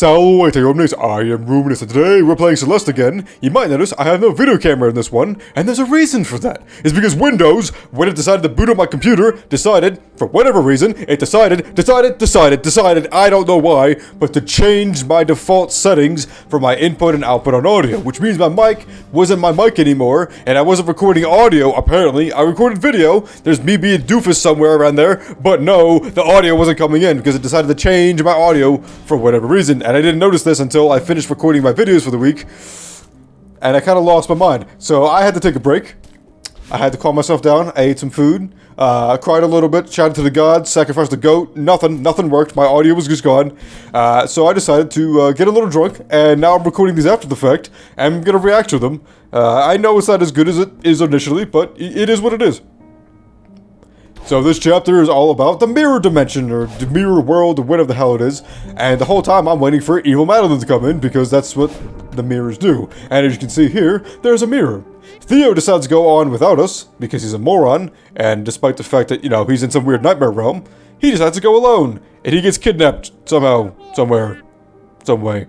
Salutations, I am Ruminous, and today we're playing Celeste again. You might notice I have no video camera in this one, and there's a reason for that. It's because Windows, when it decided to boot up my computer, decided, for whatever reason, it decided, I don't know why, but to change my default settings for my input and output on audio, which means my mic wasn't my mic anymore, and I wasn't recording audio, apparently. I recorded video, there's me being doofus somewhere around there, but no, the audio wasn't coming in because it decided to change my audio for whatever reason. And I didn't notice this until I finished recording my videos for the week, and I kind of lost my mind. So I had to take a break. I had to calm myself down. I ate some food, cried a little bit, shouted to the gods, sacrificed a goat. Nothing worked. My audio was just gone. So I decided to get a little drunk, and now I'm recording these after the fact, and I'm going to react to them. I know it's not as good as it is initially, but it is what it is. So this chapter is all about the mirror dimension, or the mirror world, or whatever the hell it is. And the whole time I'm waiting for evil Madeline to come in, because that's what the mirrors do. And as you can see here, there's a mirror. Theo decides to go on without us, because he's a moron, and despite the fact that, you know, he's in some weird nightmare realm, he decides to go alone. And he gets kidnapped somehow, somewhere, some way.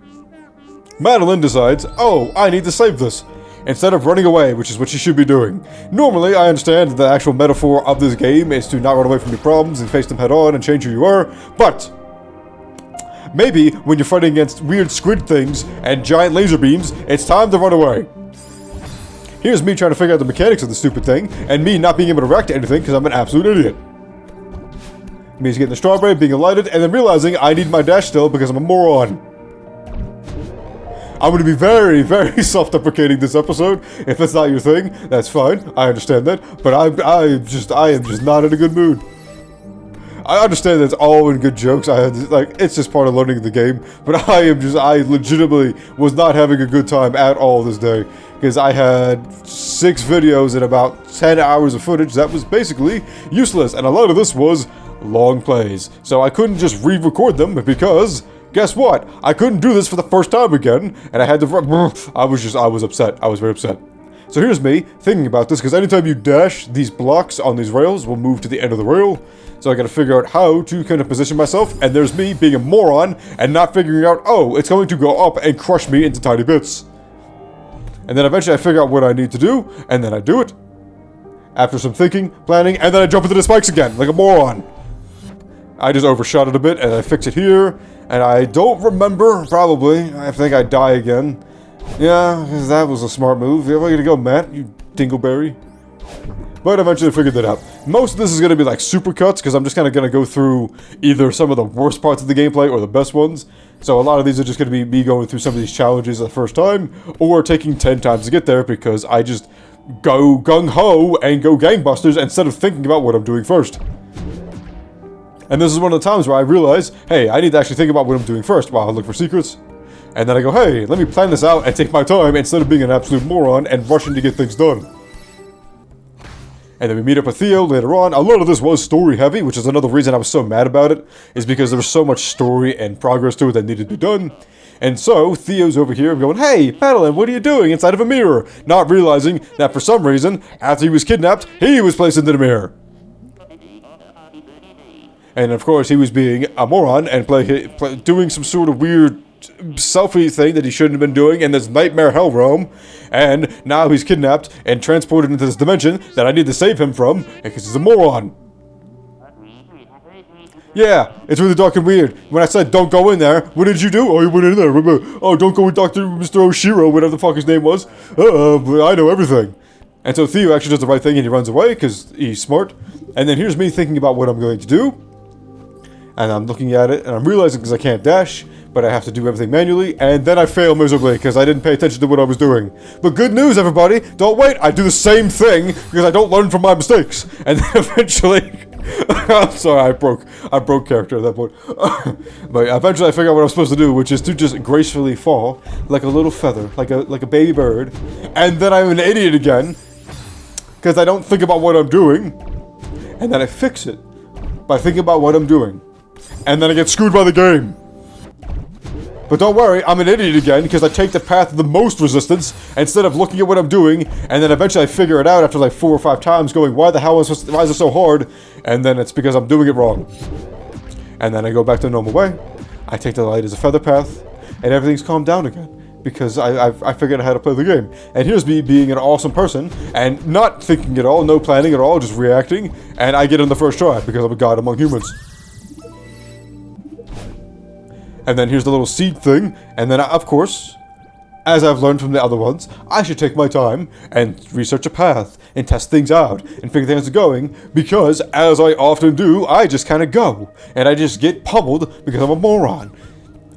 Madeline decides, oh, I need to save this, instead of running away, which is what you should be doing. Normally, I understand that the actual metaphor of this game is to not run away from your problems and face them head on and change who you are, but maybe when you're fighting against weird squid things and giant laser beams, it's time to run away. Here's me trying to figure out the mechanics of the stupid thing, and me not being able to react to anything because I'm an absolute idiot. Me's getting the strawberry, being enlightened, and then realizing I need my dash still because I'm a moron. I'm going to be very, very self-deprecating this episode. If that's not your thing, that's fine. I understand that. But I am just not in a good mood. I understand that it's all in good jokes. It's just part of learning the game. But I legitimately was not having a good time at all this day. Because I had 6 videos and about 10 hours of footage that was basically useless. And a lot of this was long plays. So I couldn't just re-record them because guess what? I couldn't do this for the first time again, and I had to. I was upset. I was very upset. So here's me thinking about this, because anytime you dash, these blocks on these rails will move to the end of the rail. So I gotta figure out how to kind of position myself, and there's me being a moron and not figuring out, oh, it's going to go up and crush me into tiny bits. And then eventually I figure out what I need to do, and then I do it. After some thinking, planning, and then I jump into the spikes again, like a moron. I just overshot it a bit, and I fix it here. And I don't remember, probably. I think I die again. Yeah, that was a smart move. Where are you gonna go, Matt? You dingleberry. But eventually I figured that out. Most of this is gonna be like supercuts, because I'm just kind of gonna go through either some of the worst parts of the gameplay or the best ones. So a lot of these are just gonna be me going through some of these challenges the first time, or taking 10 times to get there, because I just go gung-ho and go gangbusters instead of thinking about what I'm doing first. And this is one of the times where I realize, hey, I need to actually think about what I'm doing first while I look for secrets. And then I go, hey, let me plan this out and take my time instead of being an absolute moron and rushing to get things done. And then we meet up with Theo later on. A lot of this was story heavy, which is another reason I was so mad about it, is because there was so much story and progress to it that needed to be done. And so, Theo's over here going, hey, Madeline, what are you doing inside of a mirror? Not realizing that for some reason, after he was kidnapped, he was placed into the mirror. And of course, he was being a moron and doing some sort of weird selfie thing that he shouldn't have been doing in this nightmare hell realm. And now he's kidnapped and transported into this dimension that I need to save him from because he's a moron. Yeah, it's really dark and weird. When I said don't go in there, what did you do? Oh, you went in there. Oh, don't go with Mr. Oshiro, whatever the fuck his name was. I know everything. And so Theo actually does the right thing and he runs away because he's smart. And then here's me thinking about what I'm going to do. And I'm looking at it, and I'm realizing because I can't dash, but I have to do everything manually, and then I fail miserably because I didn't pay attention to what I was doing. But good news, everybody! Don't wait! I do the same thing because I don't learn from my mistakes. And then eventually, I'm sorry, I broke character at that point. But eventually, I figure out what I'm supposed to do, which is to just gracefully fall like a little feather, like a baby bird, and then I'm an idiot again because I don't think about what I'm doing, and then I fix it by thinking about what I'm doing. And then I get screwed by the game. But don't worry, I'm an idiot again because I take the path of the most resistance instead of looking at what I'm doing, and then eventually I figure it out after like 4 or 5 times going, why the hell why is it so hard? And then it's because I'm doing it wrong. And then I go back to the normal way. I take the light as a feather path. and everything's calmed down again. Because I figured out how to play the game. And here's me being an awesome person, and not thinking at all, no planning at all, just reacting, and I get in the first try, because I'm a god among humans. And then here's the little seed thing, and then, of course, as I've learned from the other ones, I should take my time and research a path, and test things out, and figure things are going, because, as I often do, I just kind of go, and I just get pummeled because I'm a moron.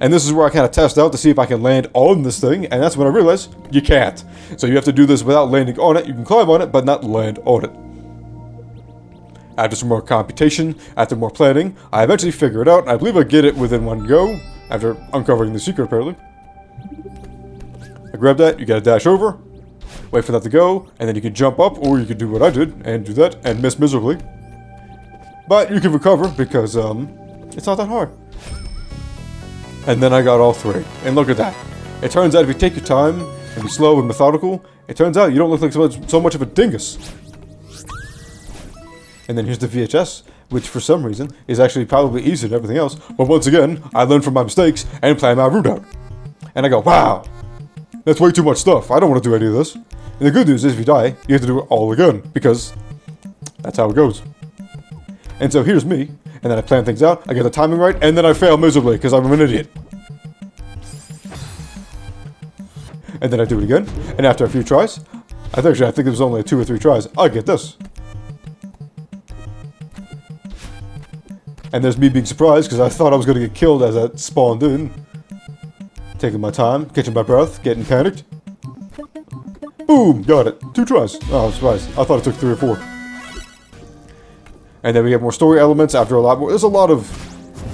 And this is where I kind of test out to see if I can land on this thing, and that's when I realize you can't. So you have to do this without landing on it. You can climb on it, but not land on it. After some more computation, after more planning, I eventually figure it out, and I believe I get it within one go, after uncovering the secret apparently. I grab that, you gotta dash over, wait for that to go, and then you can jump up, or you can do what I did, and do that, and miss miserably. But you can recover, because, it's not that hard. And then I got all three. And look at that. It turns out if you take your time and be slow and methodical, it turns out you don't look like so much of a dingus. And then here's the VHS, which for some reason is actually probably easier than everything else. But once again, I learned from my mistakes and plan my route out. And I go, wow, that's way too much stuff. I don't want to do any of this. And the good news is if you die, you have to do it all again, because that's how it goes. And so here's me. And then I plan things out, I get the timing right, and then I fail miserably, because I'm an idiot. And then I do it again, and after a few tries, I think there was only 2 or 3 tries, I get this. And there's me being surprised, because I thought I was going to get killed as I spawned in. Taking my time, catching my breath, getting panicked. Boom! Got it. 2 tries. Oh, I was surprised. I thought it took 3 or 4. And then we have more story elements after a lot more. There's a lot of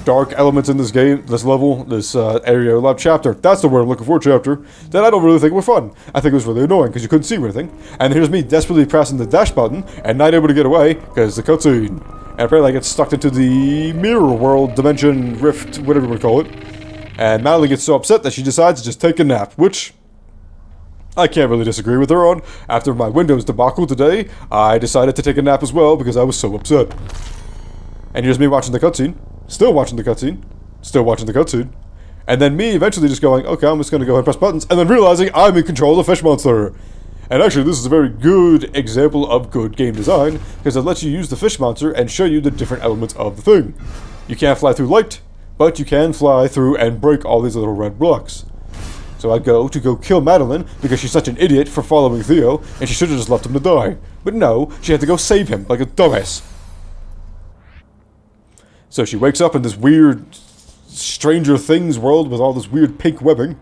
dark elements in this game, this level, this area lab chapter. That's the word I'm looking for, chapter. That I don't really think were fun. I think it was really annoying because you couldn't see anything. And here's me desperately pressing the dash button and not able to get away because the cutscene. And apparently I get stuck into the mirror world, dimension, rift, whatever you want to call it. And Madeline gets so upset that she decides to just take a nap, which I can't really disagree with her on. After my Windows debacle today, I decided to take a nap as well because I was so upset. And here's me watching the cutscene, still watching the cutscene, still watching the cutscene, and then me eventually just going, okay, I'm just going to go ahead and press buttons, and then realizing I'm in control of the fish monster. And actually, this is a very good example of good game design, because it lets you use the fish monster and show you the different elements of the thing. You can't fly through light, but you can fly through and break all these little red blocks. So I go to kill Madeline because she's such an idiot for following Theo, and she should have just left him to die. But no, she had to go save him like a dumbass. So she wakes up in this weird Stranger Things world with all this weird pink webbing.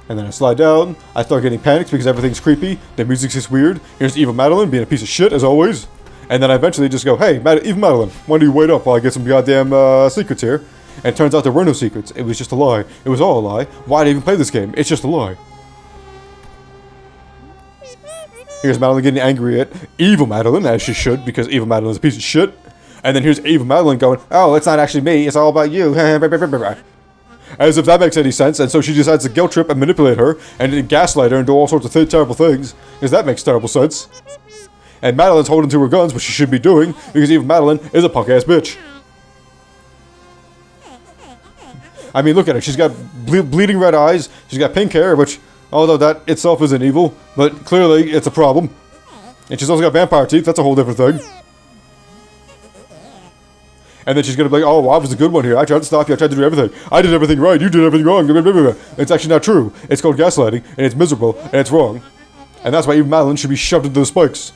And then I slide down, I start getting panicked because everything's creepy, the music's just weird. Here's Evil Madeline being a piece of shit as always. And then I eventually just go, hey, Evil Madeline, why don't you wait up while I get some goddamn secrets here? And it turns out there were no secrets. It was just a lie. It was all a lie. Why'd I even play this game? It's just a lie. Here's Madeline getting angry at Evil Madeline, as she should, because Evil Madeline is a piece of shit. And then here's Evil Madeline going, oh, it's not actually me, it's all about you. As if that makes any sense, and so she decides to guilt trip and manipulate her, and gaslight her and do all sorts of terrible things, because that makes terrible sense. And Madeline's holding to her guns, which she should be doing, because even Madeline is a punk-ass bitch. I mean, look at her. She's got bleeding red eyes. She's got pink hair, which, although that itself isn't evil, but clearly it's a problem. And she's also got vampire teeth. That's a whole different thing. And then she's gonna be like, oh, I was a good one here. I tried to stop you. I tried to do everything. I did everything right. You did everything wrong. It's actually not true. It's called gaslighting, and it's miserable, and it's wrong. And that's why even Madeline should be shoved into the spikes.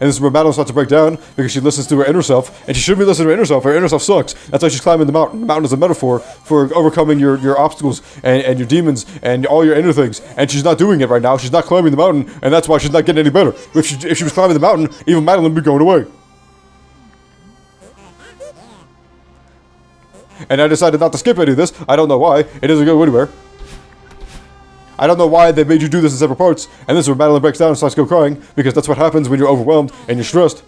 And this is where Madeline starts to break down because she listens to her inner self, and she shouldn't be listening to her inner self. Her inner self sucks. That's why she's climbing the mountain. The mountain is a metaphor for overcoming your obstacles and your demons and all your inner things. And she's not doing it right now. She's not climbing the mountain, and that's why she's not getting any better. If she was climbing the mountain, even Madeline would be going away. And I decided not to skip any of this. I don't know why. It doesn't go anywhere. I don't know why they made you do this in separate parts. And this is where Madeline breaks down and starts to go crying, because that's what happens when you're overwhelmed and you're stressed.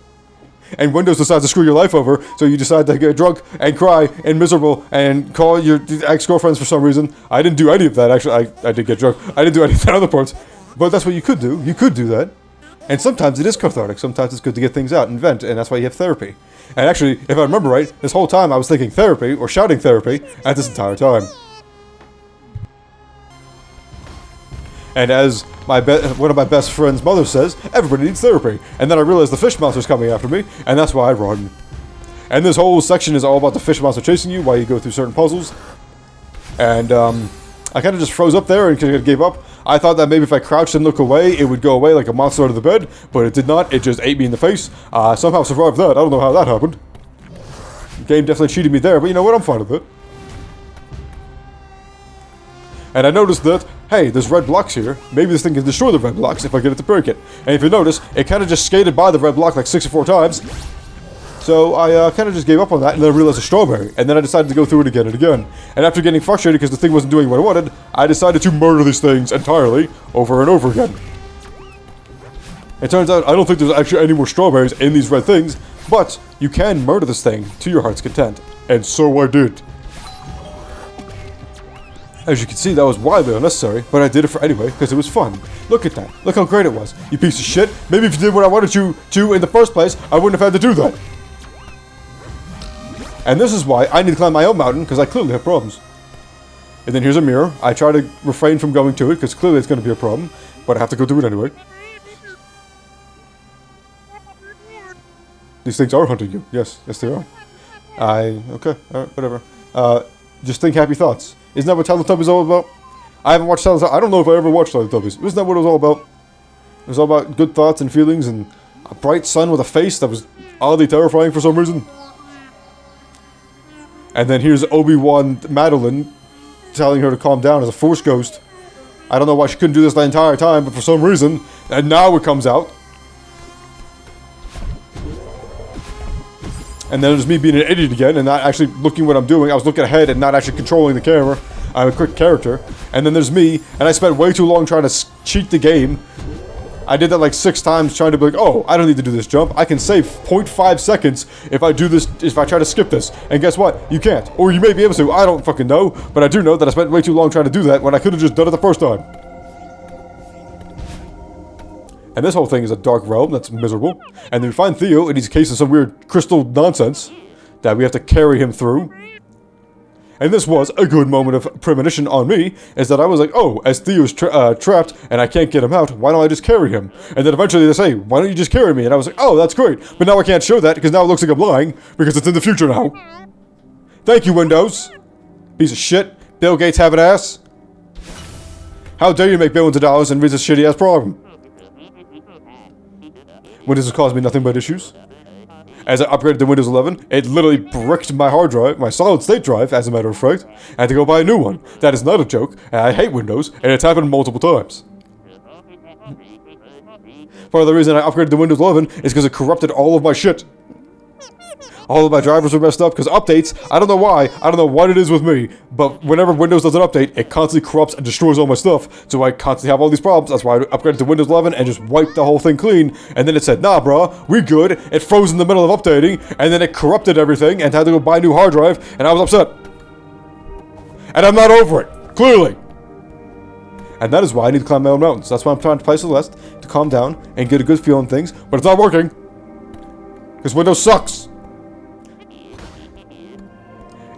And Windows decides to screw your life over, so you decide to get drunk and cry and miserable and call your ex-girlfriends for some reason. I didn't do any of that, actually. I did get drunk. I didn't do any of that other parts. But that's what you could do. You could do that. And sometimes it is cathartic. Sometimes it's good to get things out and vent, and that's why you have therapy. And actually, if I remember right, this whole time I was thinking therapy, or shouting therapy, at this entire time. And as one of my best friend's mother says, everybody needs therapy. And then I realized the fish monster's coming after me, and that's why I run. And this whole section is all about the fish monster chasing you while you go through certain puzzles. And I kind of just froze up there and kind of gave up. I thought that maybe if I crouched and looked away, it would go away like a monster out of the bed, but it did not. It just ate me in the face. Somehow survived that. I don't know how that happened. The game definitely cheated me there, but you know what? I'm fine with it. And I noticed that, hey, there's red blocks here. Maybe this thing can destroy the red blocks if I get it to break it. And if you notice, it kind of just skated by the red block like 64 times. So I kind of just gave up on that, and then I realized a strawberry. And then I decided to go through it again and again. And after getting frustrated because the thing wasn't doing what I wanted, I decided to murder these things entirely over and over again. It turns out I don't think there's actually any more strawberries in these red things, but you can murder this thing to your heart's content. And so I did. As you can see, that was wildly unnecessary, but I did it for anyway, because it was fun. Look at that. Look how great it was. You piece of shit. Maybe if you did what I wanted you to in the first place, I wouldn't have had to do that. And this is why I need to climb my own mountain, because I clearly have problems. And then here's a mirror. I try to refrain from going to it, because clearly it's going to be a problem, but I have to go through it anyway. These things are hunting you. Yes, yes they are. Okay, alright, whatever. Just think happy thoughts. Isn't that what Teletubbies is all about? I haven't watched Teletubbies. I don't know if I ever watched Teletubbies. Isn't that what it was all about? It was all about good thoughts and feelings and a bright sun with a face that was oddly terrifying for some reason. And then here's Obi-Wan Madeline telling her to calm down as a Force ghost. I don't know why she couldn't do this the entire time, but for some reason, and now it comes out. And then there's me being an idiot again and not actually looking what I'm doing. I was looking ahead and not actually controlling the camera. I'm a quick character. And then there's me, and I spent way too long trying to cheat the game. I did that like 6 times trying to be like, oh, I don't need to do this jump. I can save 0.5 seconds if I do this, if I try to skip this. And guess what? You can't. Or you may be able to. I don't fucking know. But I do know that I spent way too long trying to do that when I could have just done it the first time. And this whole thing is a dark realm that's miserable. And then we find Theo, and he's encased in some weird crystal nonsense that we have to carry him through. And this was a good moment of premonition on me, is that I was like, oh, as Theo's trapped and I can't get him out, why don't I just carry him? And then eventually they say, why don't you just carry me? And I was like, oh, that's great. But now I can't show that, because now it looks like I'm lying, because it's in the future now. Thank you, Windows. Piece of shit. Bill Gates have an ass. How dare you make billions of dollars and raise a shitty ass problem? Windows has caused me nothing but issues. As I upgraded to Windows 11, it literally bricked my hard drive, my solid state drive, as a matter of fact. I had to go buy a new one. That is not a joke, and I hate Windows, and it's happened multiple times. Part of the reason I upgraded to Windows 11 is because it corrupted all of my shit. All of my drivers were messed up because updates, I don't know why, I don't know what it is with me, but whenever Windows does an update, it constantly corrupts and destroys all my stuff, so I constantly have all these problems. That's why I upgraded to Windows 11 and just wiped the whole thing clean, and then it said, nah bro, we good, it froze in the middle of updating, and then it corrupted everything, and had to go buy a new hard drive, and I was upset. And I'm not over it, clearly. And that is why I need to climb my own mountains. That's why I'm trying to play Celeste, to calm down, and get a good feel on things, but it's not working. Because Windows sucks.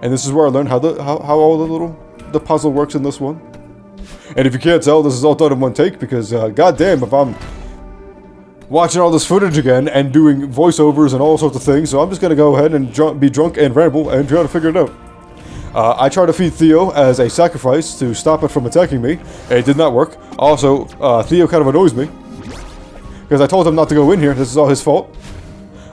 And this is where I learned how all the puzzle works in this one. And if you can't tell, this is all done in one take because goddamn, if I'm watching all this footage again and doing voiceovers and all sorts of things, so I'm just gonna go ahead and be drunk and ramble and try to figure it out. I tried to feed Theo as a sacrifice to stop it from attacking me. It did not work. Also, Theo kind of annoys me because I told him not to go in here. This is all his fault.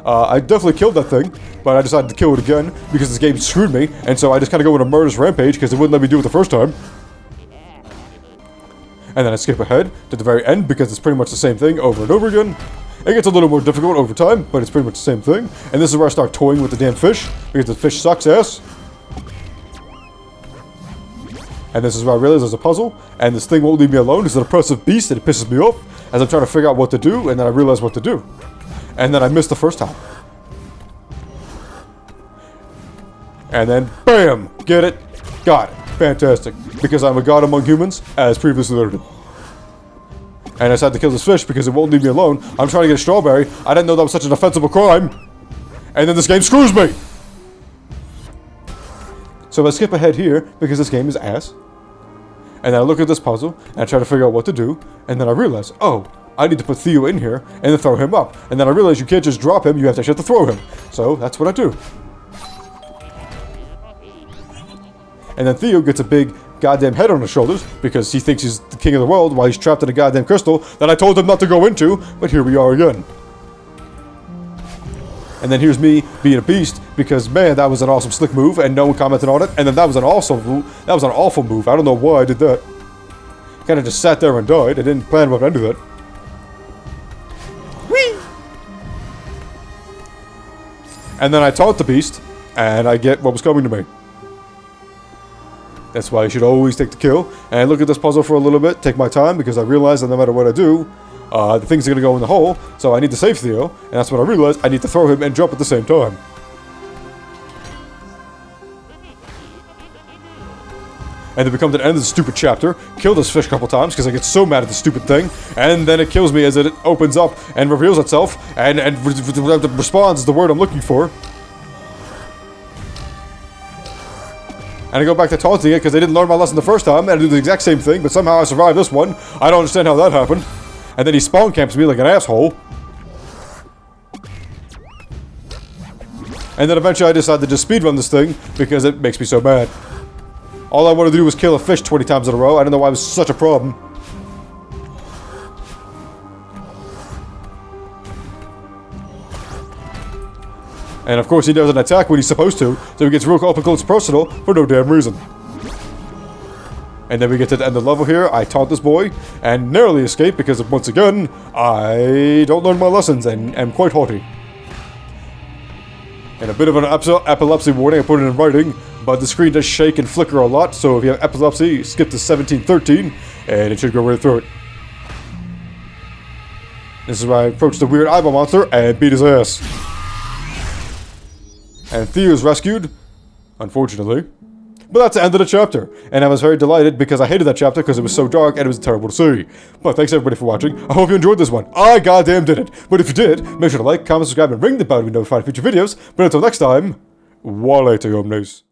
I definitely killed that thing, but I decided to kill it again because this game screwed me, and so I just kind of go on a murderous rampage because it wouldn't let me do it the first time. And then I skip ahead to the very end because it's pretty much the same thing over and over again. It gets a little more difficult over time, but it's pretty much the same thing. And this is where I start toying with the damn fish because the fish sucks ass. And this is where I realize there's a puzzle, and this thing won't leave me alone. It's an oppressive beast, and it pisses me off as I'm trying to figure out what to do, and then I realize what to do. And then I missed the first time. And then, BAM! Get it? Got it. Fantastic. Because I'm a god among humans, as previously noted. And I decided to kill this fish because it won't leave me alone. I'm trying to get a strawberry. I didn't know that was such an offensive crime. And then this game screws me! So I skip ahead here because this game is ass. And then I look at this puzzle and I try to figure out what to do. And then I realize, oh, I need to put Theo in here and then throw him up. And then I realize you can't just drop him, you have to actually have to throw him. So that's what I do. And then Theo gets a big goddamn head on his shoulders because he thinks he's the king of the world while he's trapped in a goddamn crystal that I told him not to go into, but here we are again. And then here's me being a beast because, man, that was an awesome slick move and no one commented on it. And then that was an awful move. I don't know why I did that. Kind of just sat there and died. I didn't plan on do that. Whee! And then I taunt the beast and I get what was coming to me. That's why you should always take the kill. And I look at this puzzle for a little bit, take my time, because I realize that no matter what I do, the things are going to go in the hole, so I need to save Theo, and that's when I realized I need to throw him and jump at the same time. And then we come to the end of the stupid chapter, kill this fish a couple times, because I get so mad at the stupid thing, and then it kills me as it opens up and reveals itself, and responds is the word I'm looking for. And I go back to taunting it because they didn't learn my lesson the first time, and I do the exact same thing, but somehow I survived this one. I don't understand how that happened. And then he spawn camps me like an asshole. And then eventually I decide to just speedrun this thing because it makes me so mad. All I wanted to do was kill a fish 20 times in a row. I don't know why it was such a problem. And of course he doesn't attack when he's supposed to, so he gets real up and close personal for no damn reason. And then we get to the end of the level here, I taunt this boy, and narrowly escape because once again, I don't learn my lessons and am quite haughty. And a bit of an epilepsy warning, I put it in writing, but the screen does shake and flicker a lot, so if you have epilepsy, skip to 1713, and it should go right through it. This is where I approach the weird eyeball monster and beat his ass. And Theo is rescued, unfortunately. But that's the end of the chapter, and I was very delighted because I hated that chapter because it was so dark and it was terrible to see. But thanks everybody for watching. I hope you enjoyed this one. I goddamn did it. But if you did, make sure to like, comment, subscribe, and ring the bell to be notified of future videos. But until next time, wale to omnes.